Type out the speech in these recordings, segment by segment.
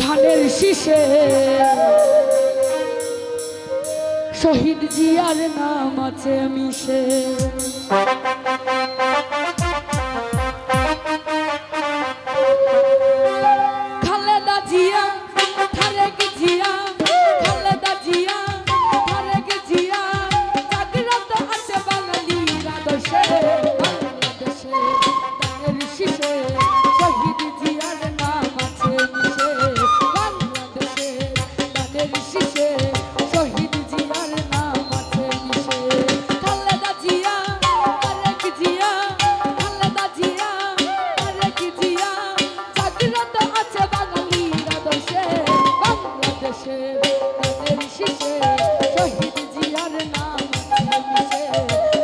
ধানের শীষে শহীদ জিয়ার নাম আছে মিশে। খালেদা জিয়া, তারেক জিয়া, খালেদা জিয়া, তারেক জিয়া, জাগ্রত আছে বাঙালির আদর্শে। বাংলাদেশে ধানের শীষে শহীদ জিয়ার নাম আছে মিশে। বাংলাদেশে ধানের শীষে শহীদ জিয়ার নাম আছে মিশে। খালেদা জিয়া, তারেক জিয়া, খালেদা জিয়া, তারেক জিয়া, জাগ্রত আছে বাঙালির আদর্শে। বাংলাদেশে ধানের শীষে শহীদ জিয়ার নাম আছে মিশে।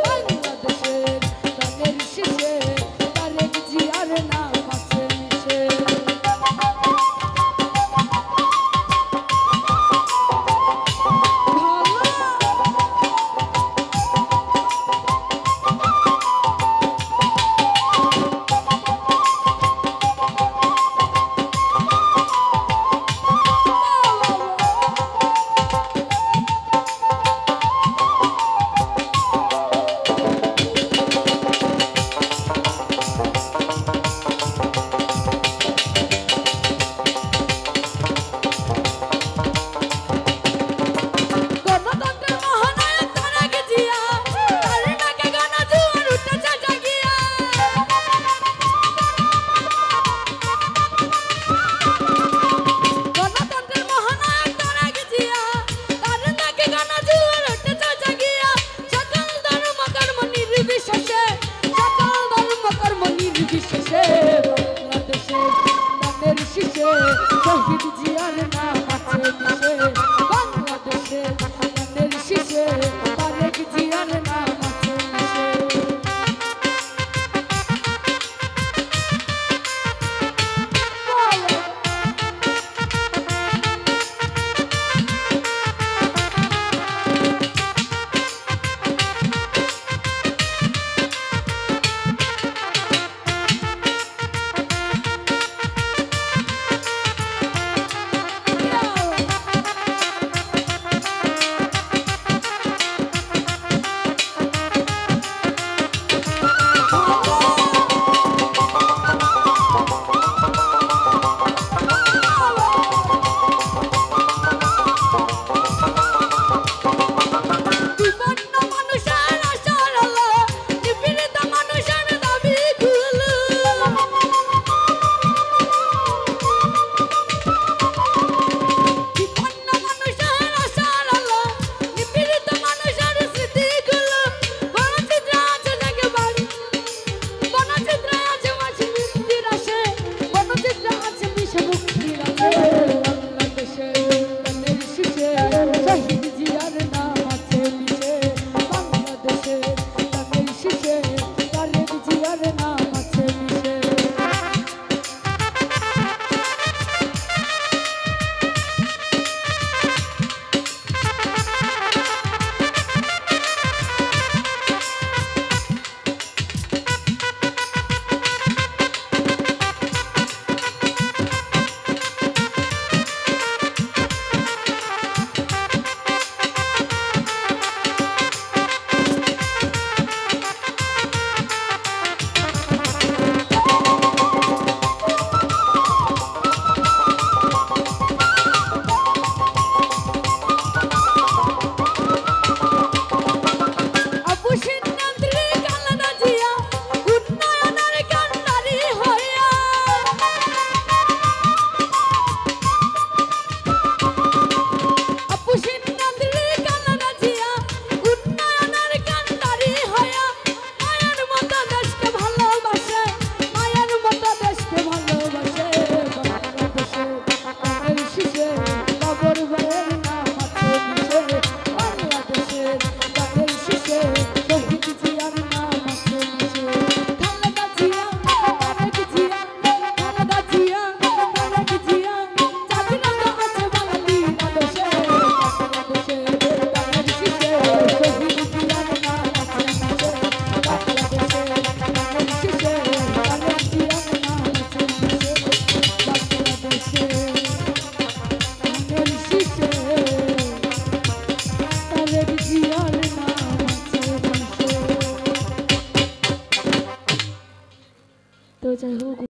বাংলাদেশে ধানের শীষে তারেক জিয়ার নাম আছে মিশে। শহীদ জিয়ার নাম আছে মিশে। বাংলাদেশে ধানের শীষে তারেক জিয়ার নাম আছে মিশে। জয় হোক।